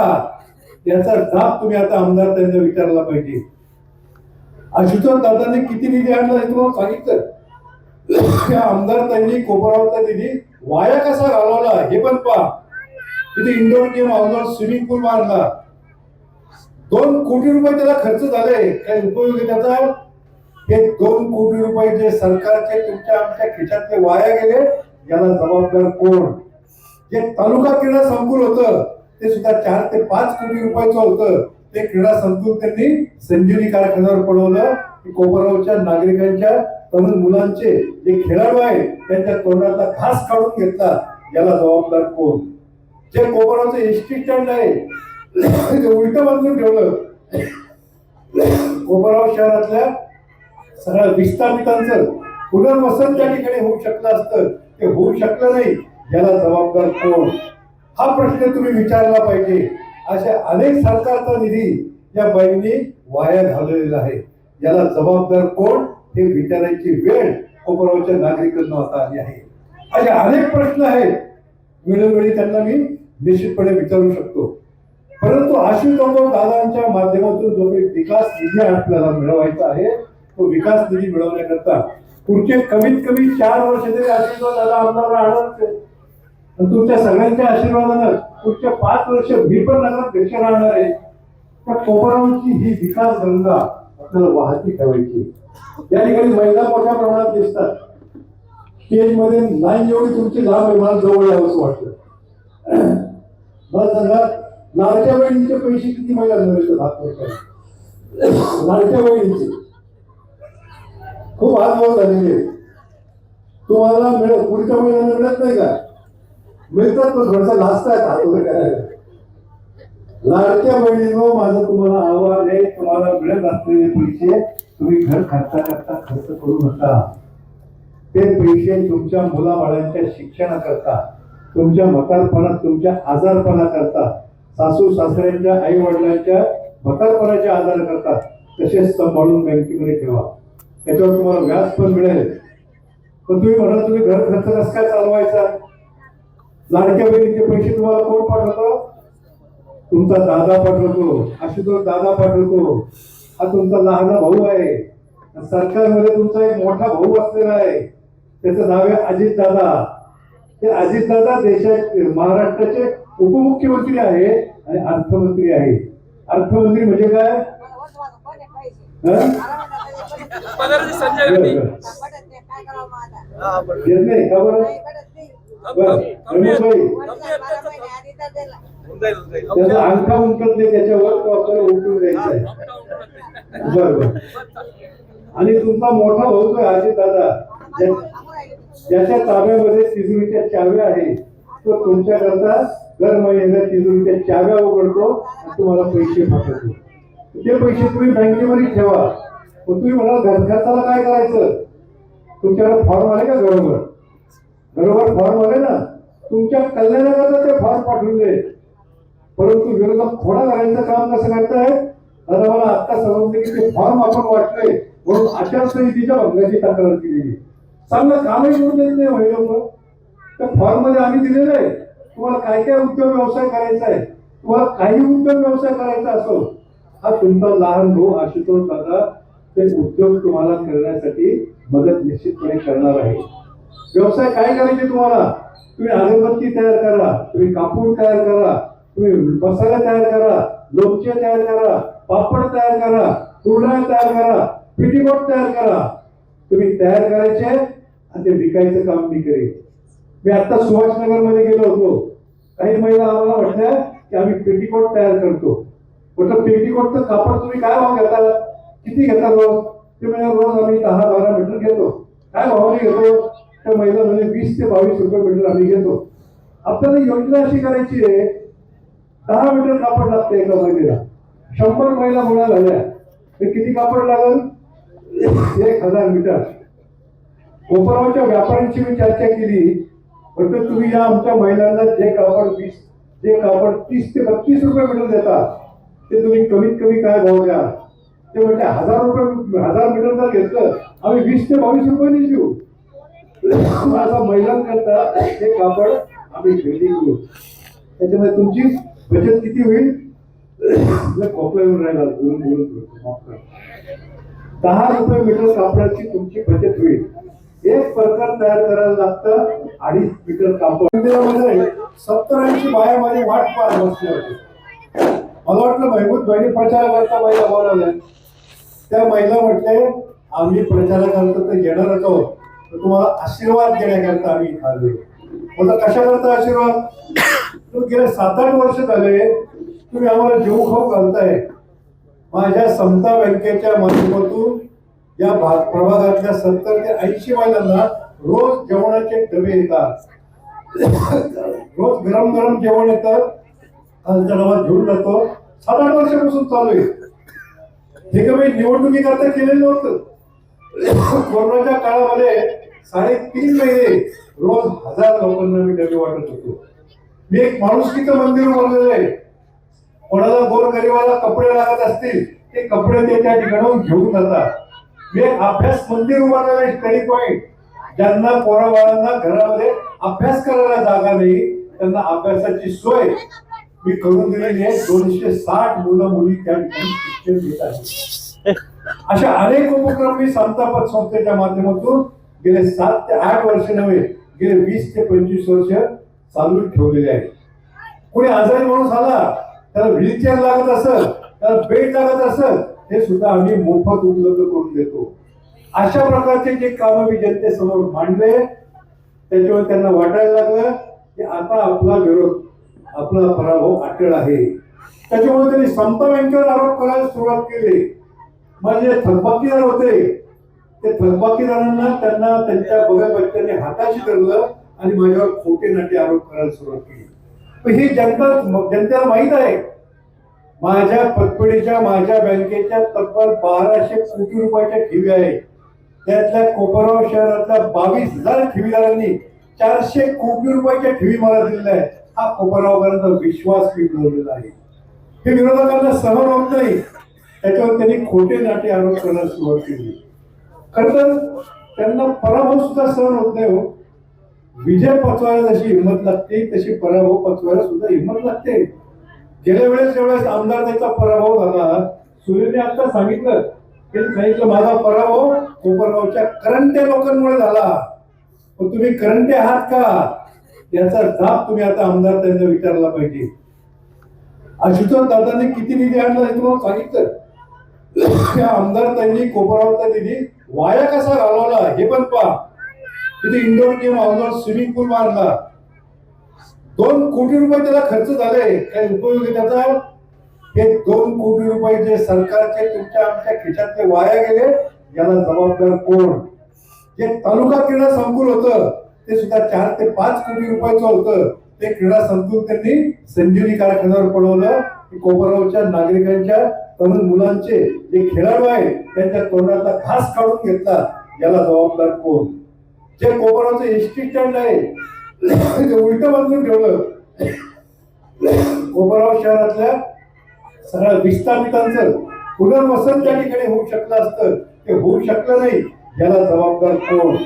याचा जाब तुम्ही आता आमदार त्यांना विचारला पाहिजे. आशुतोष दादांनी किती निधी आणला हे तुम्हाला सांगितलं. त्या आमदार त्यांनी कोपरगावचा निधी वाया कसा घालवला हे पण पहा. तिथे इंडोर गेम, आउटडोर स्विमिंग पूल बांधला, 2 कोटी रुपये त्याला खर्च झाले. काय उपयोग आहे त्याचा? हे 2 कोटी रुपये जे सरकारचे तुमच्या आमच्या खिशातले वाया गेले, याला जबाबदार कोण? जे तालुका क्रीडा संकुल होतं ते सुद्धा 4 ते 5 कोटी रुपयाचं होतं. ते क्रीडा संकुल त्यांनी संजीवनी कारखान्यावर पडवलं. कोपरगावच्या नागरिकांच्या, तरुण मुलांचे जे खेळाडू आहेत त्यांच्या तोंडाचा घास काढून घेतला, याला जबाबदार कोण? जे कोपरगावचं एसटी स्टँड आहे ते उलट बांधून ठेवलं. कोपरगाव शहरातल्या सगळ्या विस्थापितांचं पुनर्वसन त्या ठिकाणी होऊ शकलं असतं, ते होऊ शकलं नाही, याला जबाबदार कोण? हा प्रश्न तुम्ही विचारला पाहिजे. अशा अनेक सरकारचा निधी या बाईंनी वाया घालवलेला आहे, याला जबाबदार कोण हे विचारायची वेळ कोपरगावच्या नागरिकांना आता आली आहे. असे अनेक प्रश्न आहेत, वेळोवेळी त्यांना मी निश्चितपणे विचारू शकतो. परंतु आशुतोष दादांच्या माध्यमातून जो काही विकास निधी आपल्याला मिळवायचा आहे, तो विकास निधी मिळवण्याकरता पुढचे कमीत कमी 4 वर्ष तरी आशुतोष दादा आमदार राहणार. तुमच्या सगळ्यांच्या आशीर्वादानं पुढच्या 5 वर्ष मी पण नगराध्यक्ष राहणार आहे. त्या कोपरगावची ही विकास गंगा आपल्याला वाहती ठेवायची. या ठिकाणी महिला मोठ्या प्रमाणात दिसतात. स्टेज मध्ये लाईन एवढी तुमची लांब आहे, मला जवळ यावंच वाटतं. मला सांगा, लाडक्या बहिणीचे पैसे किती महिलांना मिळतात? हात वर लाडक्या बहिणीचे खूप हात वर झालेले. तुम्हाला मिळत, पुढच्या महिन्याला मिळत नाही का? मिळतात, पण थोडसा लाजतायत हात वर करायला. लाडक्या बहिणींनो, माझं तुम्हाला आव्हान आहे, तुम्हाला मिळत असलेले पैसे तुम्ही घर खर्चाकरता खर्च करू नका. ते पैसे तुमच्या मुलाबाळांच्या शिक्षणाकरता, तुमच्या म्हातारपणात, तुमच्या आजारपणाकरता, सासू सासऱ्यांच्या, आई वडिलांच्या म्हातारपणाच्या आजाराकरता तसेच सांभाळून बँकेमध्ये ठेवा. त्याच्यावर तुम्हाला व्याज पण मिळेल. पण तुम्ही म्हणा तुम्ही घर खर्च कसं काय चालवायचा? लाडक्या बहिणीचे पैसे तुम्हाला कोण पाठवतो? तुमचा दादा पाठवतो, आशुतोष दादा पाठवतो. हा तुमचा लहान भाऊ आहे. सरकारमध्ये तुमचा एक मोठा भाऊ असलेला आहे, त्याचं नाव आहे अजित दादा. ते अजित दादा देशाचे, महाराष्ट्राचे उपमुख्यमंत्री आहे आणि अर्थमंत्री आहे. अर्थमंत्री म्हणजे काय? त्याचा अंगठा उंकत नाही, त्याच्यावर तो आपल्याला उलटून द्यायचा आहे. बरोबर. आणि तुमचा मोठा भाऊ जो अजित दादा, ज्याच्या ताब्यामध्ये तिजोरीच्या चाव्या आहे, तो तुमच्याकरता दर महिन्याला तिजोरीच्या चाव्या उघडतो आणि तुम्हाला पैसे पाठवतो. ते पैसे तुम्ही बँकेमध्ये ठेवा. तुम्ही म्हणाल घर खर्चाला काय करायचं? तुमच्याकडे फॉर्म आले का? घरोघर फॉर्म आले ना, तुमच्या कल्याणाकरता ते फॉर्म पाठवून दे. परंतु विरोधक खोडा करायचं काम कसं करतायत? आता मला आता समजले की ते फॉर्म आपण वाटले म्हणून आचारसंहितेच्या भंगाची तक्रार केलेली. चांगलं कामही करून देत नाही महिला. त्या फॉर्म मध्ये आम्ही दिलेलं आहे, तुम्हाला काय काय उद्योग व्यवसाय करायचा आहे, तुम्हाला काही उद्योग व्यवसाय करायचा असो, हा तुमचा लहान भाऊ आशुतोष दादा ते उद्योग तुम्हाला करण्यासाठी मदत निश्चितपणे करणार आहे. व्यवसाय काय करायचे तुम्हाला? तुम्ही अगरबत्ती तयार करा, तुम्ही कापूर तयार करा, तुम्ही मसाला तयार करा, लोणचे तयार करा, पापड तयार करा, कुरडया तयार करा, पेटीकोट तयार करा. तुम्ही तयार करायचे आणि ते विकायचं काम मी करेन. मी आता सुभाषनगर मध्ये गेलो होतो. काही महिला आम्हाला म्हटल्या की आम्ही पेटीकोट तयार करतो. म्हटलं पेटीकोटचं कापड तुम्ही काय भाव घेता, किती घेता रोज? ते म्हणजे रोज आम्ही 10-12 मीटर घेतो. काय भावाने घेतो? त्या महिला म्हणजे 20 ते 22 रुपये मीटर आम्ही घेतो. आपल्याला योजना अशी करायची आहे, 10 मीटर कापड लागते एका महिलेला. 100 महिला मुळा झाल्या तर किती कापड लागेल? 1000 मीटर. कोपरावच्या व्यापाऱ्यांची मी चर्चा केली. म्हटलं तुम्ही या आमच्या महिलांना जे कापड 30 ते 32 रुपये मीटर देता ते तुम्ही कमीत कमी काय भाव द्या? ते म्हणजे 1000 मीटर जर घेतलं आम्ही 20 ते 22 रुपये देऊ. माझा महिलांकरता हे कापड आम्ही खरेदी करू. त्याच्यामुळे तुमची बचत किती होईल? खोकला येऊन राहिला बोलून 10 रुपये मीटर कापडाची तुमची बचत होईल. एक प्रकार तयार करायला लागतं 2.5 मीटर कापड. 70-80 बाया माझी वाट पाहत बसल्या होत्या. मला वाटलं महमूद बहिणी प्रचाराकरता महिला बोलावल्या. त्या महिला म्हटले आम्ही प्रचाराकरता तर येणारच आहोत, तर तुम्हाला आशीर्वाद देण्याकरता आम्ही आलोय. मला कशाकरता आशीर्वाद? गेले 7-8 वर्ष झाले तुम्ही आम्हाला जेऊ खाऊ घालताय. माझ्या समता बँकेच्या माध्यमातून या प्रभागातल्या 70 ते 80 महिलांना रोज जेवणाचे डबे येतात. रोज गरम गरम जेवण येतं. डबा घेऊन जातो. 7-8 वर्षापासून चालू आहे. हे कमी निवडणुकी करता केलेलं नव्हतं. कोरोनाच्या काळामध्ये 3.5 महिने रोज 1000 लोकांना मी डबे वाटत होतो. मी एक माणुसकीचं मंदिर उभारलेलं आहे. कोणाला गोरगरिबाला कपडे लागत असतील ते कपडे ते त्या ठिकाणाहून घेऊन जातात. मी एक अभ्यास मंदिर उभारलेलं आहे, स्टडी पॉइंट. ज्यांना पोराबाळांना घरामध्ये अभ्यास करायला जागा नाही त्यांना अभ्यासाची सोय मी करून दिलेली आहे. 260 मुलं मुली त्या ठिकाणी शिक्षण घेत आहेत. अशा अनेक उपक्रम मी समता पतसंस्थेच्या माध्यमातून गेले 7 ते 8 वर्ष नव्हे, गेले 20 ते 25 वर्ष चालू ठेवलेले आहे. कोणी आजारी माणूस आला त्याला व्हीलचेअर लागत असेल, त्याला बेड लागत असेल, हे सुद्धा आम्ही मोफत उपलब्ध करून देतो. अशा प्रकारचे जे काम मी जनतेसमोर मांडले त्याच्यावर त्यांना वाटायला लागलं की आता आपला विरोध, आपला पराभव अटळ आहे. त्याच्यामुळे त्यांनी समता बँकेवर आरोप करायला सुरुवात केली. माझे थकबाकीदार होते, ते थकबाकीदारांना त्यांना त्यांच्या बगल बच्चांनी हाताशी धरलं आणि माझ्यावर खोटे नाटे आरोप करायला सुरुवात केली. ही जनतेला माहित आहे. माझ्या पतपेढीच्या, माझ्या बँकेच्या तब्बल 1200 कोटी रुपयाच्या ठेवी आहे. त्यातल्या कोपरगाव शहरातल्या 22,000 ठेवीदारांनी 400 कोटी रुपयाच्या ठेवी मला दिलेल्या आहेत. हा कोपरगावकरांचा विश्वास मी मिळवलेला आहे. हे विरोधकांना सहन होत नाही. त्याच्यावर त्यांनी खोटे नाटे आरोप करायला सुरुवात केली. खरं तर त्यांना पराभव सुद्धा सहन होत नाही हो. विजय पचवायला जशी हिंमत लागते तशी पराभव पचवायला सुद्धा हिंमत लागते. गेल्या वेळेस आमदार त्याचा पराभव झाला. सुरेने आता सांगितलं माझा पराभव कोपरगावच्या करंटे लोकांमुळे झाला. पण तुम्ही करंटे आहात का याचा जाब तुम्ही आता आमदार त्यांना विचारला पाहिजे. आशुतोष दादांनी किती निधी आणला हे तुम्हाला सांगितलं. त्या आमदार त्यांनी कोपरगावचा निधी वाया कसा घालवला हे पण पहा. तिथे इंडोर गेम, आउटडोर स्विमिंग पूल बांधला. 2 कोटी रुपये त्याला खर्च झाले. काय उपयोग आहे त्याचा? हे 2 कोटी रुपये जे सरकारचे तुमच्या आमच्या खिशातले वाया गेले याला जबाबदार कोण? जे तालुका क्रीडा संकुल होतं ते सुद्धा 4 ते 5 कोटी रुपयाचं होतं. ते क्रीडा संकुल त्यांनी संजीवनी कारखान्यावर पडवलं. कोपरगावच्या नागरिकांच्या तरुण मुलांचे जे खेळाडू आहेत त्यांच्या तोंडाचा घास काढून घेतला. याला जबाबदार कोण? जे कोपरगावचं एसटी स्टँड आहे ते उलट बांधून ठेवलं. कोपरगाव शहरातल्या सगळ्या विस्थापितांचं पुनर्वसन त्या ठिकाणी होऊ शकलं असतं, ते होऊ शकलं नाही. याला जबाबदार कोण?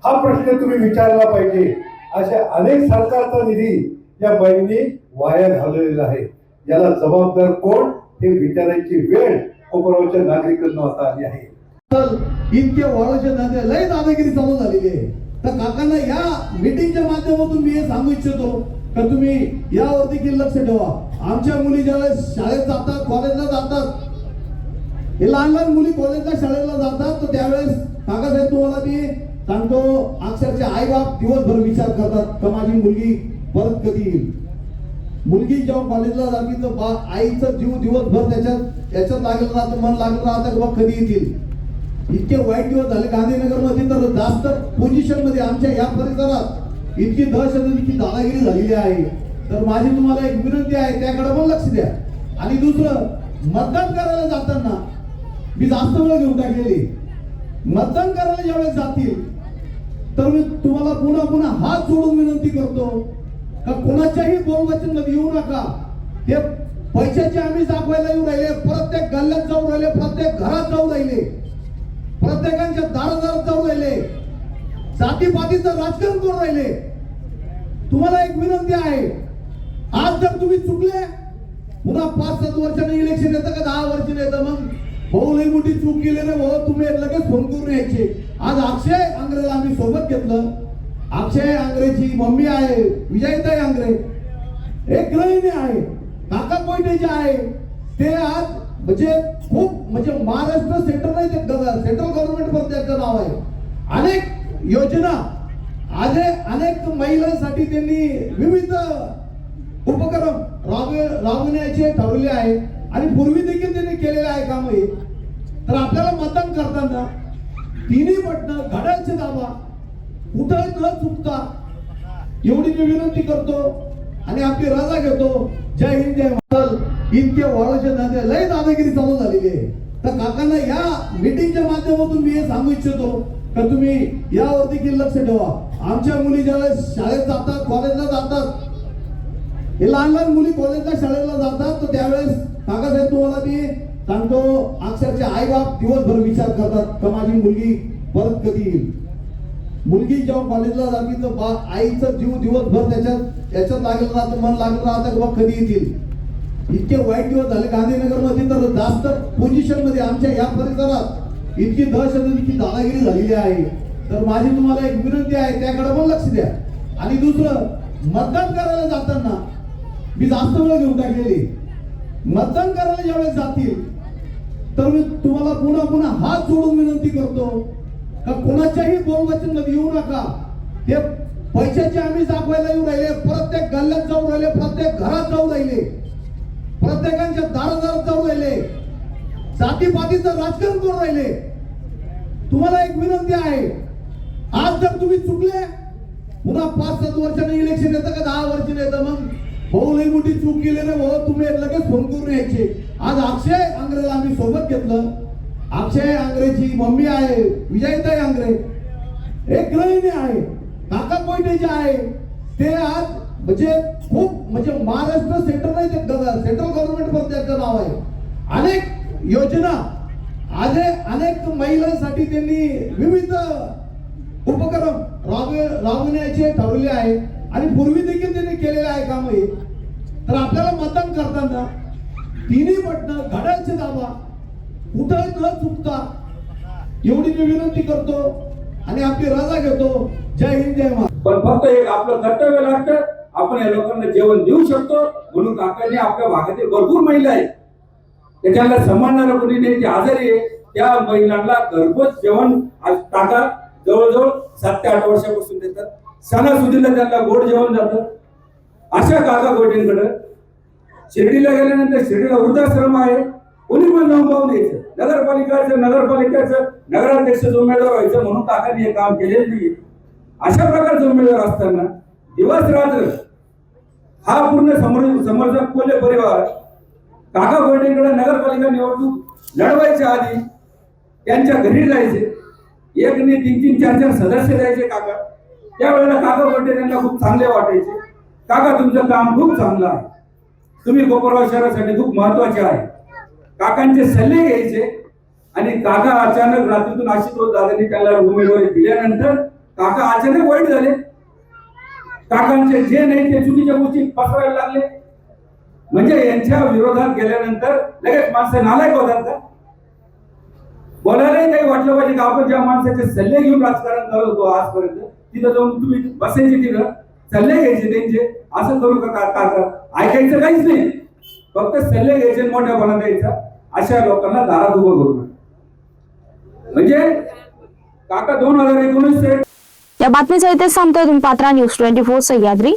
हा प्रश्न तुम्ही विचारला पाहिजे. असे अनेक सरकारचा निधी या बाईंनी वाया घालवलेला आहे. याला जबाबदार कोण हे विचारायची वेळ कोपरगावच्या नागरिकांना आता आली आहे. इतके वाळूचे नाते लय दादागिरी चालू झालेली आहे. तर काकांना या मीटिंगच्या माध्यमातून मी हे सांगू इच्छितो का तुम्ही यावर देखील लक्ष ठेवा. आमच्या मुली ज्यावेळेस शाळेत जातात, कॉलेजला जातात, हे लहान लहान मुली कॉलेजला शाळेला जातात, तर त्यावेळेस काकासाहेब तुम्हाला मी सांगतो, अक्षरशः आई बाप दिवसभर विचार करतात का माझी मुलगी परत कधी येईल. मुलगी जेव्हा कॉलेजला जाती तर आईचा जीव दिवसभर त्याच्यात लागलं राहतं, मन लागलं राहतं की बाबा कधी येतील. इतके वाईट दिवस झाले गांधीनगर मध्ये, तर जास्त पोझिशन मध्ये आमच्या या परिसरात इतकी दहशत, इतकी दादागिरी झालेली आहे. तर माझी तुम्हाला एक विनंती आहे, त्याकडे पण लक्ष द्या. आणि दुसरं, मतदान करायला जाताना मी जास्त वेळ घेऊन टाकलेली. मतदान करायला ज्यावेळेस जातील तर मी तुम्हाला पुन्हा पुन्हा हात जोडून विनंती करतो का कोणाच्याही बोलवचन मध्ये येऊ नका. हे पैशाचे आम्ही दाखवायला येऊ राहिले, प्रत्येक गल्ल्यात जाऊ राहिले, प्रत्येक घरात जाऊ राहिले, प्रत्येकांच्या दारादारात जाऊ राहिले, जातीपातीचं राजकारण करून राहिले. तुम्हाला एक विनंती आहे, आज जर तुम्ही चुकले, पुन्हा 5-7 वर्षांनी इलेक्शन येतं का 10 वर्षांनी येतं, मग भाऊ लई मोठी चूक केली ना भाऊ, तुम्ही लगेच फोन करून यायचे. आज अक्षय आंग्रेला आम्ही सोबत घेतलं. अक्षय आंग्रेची मम्मी आहे विजयताई आंग्रे, एक गृहिणी आहे, काका कोयटेचे आहे. ते आज म्हणजे खूप म्हणजे महाराष्ट्र सेंटर नाही, ते सेंट्रल गव्हर्नमेंट वर त्याचं नाव आहे. अनेक योजना आज अनेक महिलांसाठी त्यांनी विविध उपक्रम राबवण्याचे ठरवले आहे आणि पूर्वी देखील त्यांनी केलेले आहे काम. हे तर आपल्याला मतदान करताना तिन्ही बटन घड्याळचे दाबा, कुठंही न चुकता, एवढी मी विनंती करतो आणि आपली रजा घेतो. जय हिंद, जय महाराष्ट्र. इतके वाळूचे नाते लय दादागिरी चालू झालेली आहे. तर काकांना या मीटिंगच्या माध्यमातून मी हे सांगू इच्छितो का तुम्ही यावर देखील लक्ष ठेवा. आमच्या मुली ज्यावेळेस शाळेत जातात, कॉलेजला जातात, हे लहान लहान मुली कॉलेजला शाळेला जातात, तर त्यावेळेस काकासाहेब तुम्हाला मी सांगतो, अक्षरशः आई बाप दिवसभर विचार करतात का माझी मुलगी परत कधी येईल. मुलगी जेव्हा कॉलेजला जाती तर आईचा जीव दिवसभर त्याच्यात लागलं राहतं, मन लागलं राहतं की बाबा कधी येतील. इतके वाईट दिवस झाले गांधीनगर मध्ये, तर जास्त पोझिशन मध्ये आमच्या या परिसरात इतकी दहशत, इतकी दादागिरी झालेली आहे. तर माझी तुम्हाला एक विनंती आहे, त्याकडे पण लक्ष द्या. आणि दुसरं, मतदान करायला जाताना मी जास्त वेळ घेऊन टाकलेली. मतदान करायला ज्यावेळेस जातील तर मी तुम्हाला पुन्हा पुन्हा हात जोडून विनंती करतो का कोणाच्याही बोलवचन मध्ये येऊ नका. हे पैशाचे आम्ही दाखवायला येऊ राहिले, प्रत्येक गल्ल्यात जाऊ राहिले, प्रत्येक घरात जाऊ राहिले, प्रत्येकांच्या दारादारात जाऊ राहिले, जातीपातीचं राजकारण करून राहिले. तुम्हाला एक विनंती आहे, आज जर तुम्ही चुकले, पुन्हा 5-7 वर्षांनी इलेक्शन येतं का 10 वर्षांनी येतं, मग भाऊ लई मोठी चूक केली ना भाऊ, तुम्ही लगेच फोन करून यायचे. आज अक्षय आंग्रेला आम्ही सोबत घेतलं. अक्षय आंग्रेची मम्मी आहे विजयताई आंग्रे, एक गृहिणी आहे, काका कोयटेचे आहे. ते आज म्हणजे खूप म्हणजे महाराष्ट्र सेंटर नाही, ते सेंट्रल गव्हर्नमेंट वर त्याचं नाव आहे. अनेक योजना आज अनेक महिलांसाठी त्यांनी विविध उपक्रम राबवण्याचे ठरवले आहे आणि पूर्वी देखील त्यांनी केलेले आहे काम. हे तर आपल्याला मतदान करताना तिन्ही बटन घड्याळचे दाबा, कुठंही न चुकता, एवढी मी विनंती करतो आणि आपली रजा घेतो. जय हिंद, जय महाराष्ट्र. पण फक्त एक आपलं कर्तव्य लागतं, आपण या लोकांना जेवण देऊ शकतो म्हणून काकांनी आपल्या भागातील भरपूर महिला आहेत, त्याच्याला सांभाळणारा कोणी नाही, ते आजारी आहे, त्या महिलांना घरपोच जेवण काका जवळजवळ 7 ते 8 वर्षापासून देतात. सणासुदीला त्यांना गोड जेवण जातं. अशा काका गोटींकडे शिर्डीला गेल्यानंतर शिर्डीला वृद्धाश्रम आहे, कोणी पण जाऊन पाहून द्यायचं. नगरपालिकेचं नगराध्यक्ष उमेदवार व्हायचं म्हणून काकांनी हे काम केलेलं नाही. अशा प्रकारचे उमेदवार असताना दिवस रात्र हा पूर्ण समर्थक कोल्हे परिवार काका गोटींकडे नगरपालिका निवडणूक लढवायच्या आधी त्यांच्या घरी जायचे. 1 ने 3-3, 4-4 सदस्य द्यायचे काका. त्यावेळेला काका गोटे त्यांना खूप चांगले वाटायचे. काका तुमचं काम खूप चांगलं आहे, तुम्ही कोपरगाव शहरासाठी खूप महत्वाचे आहे. काकांचे सल्ले घ्यायचे आणि काका अचानक रात्रीतून आशुतोष दादांनी त्याला उमेदवारी दिल्यानंतर काका अचानक वाईट झाले. काकांचे जे नाही ते चुकीच्या गोष्टी पसरायला लागले. म्हणजे यांच्या विरोधात गेल्यानंतर लगेच माणसं नालायक होतात का? बोलायलाही काही वाटलं पाहिजे का आपण ज्या माणसाचे सल्ले घेऊन राजकारण करत होतो आजपर्यंत, तिथं जाऊन तुम्ही बसायचे, तिथं सल्ले घ्यायचे त्यांचे. असं करू का? ऐकायचं काहीच नाही, फक्त सल्ले घ्यायचे, मोठ्यापणा द्यायचा. अशा लोकांना दारात उभं करू नका. म्हणजे काका 2019 या बातमीसह इथेच थांबतोय. तुम्ही पात्रा न्यूज 24 सह्याद्री.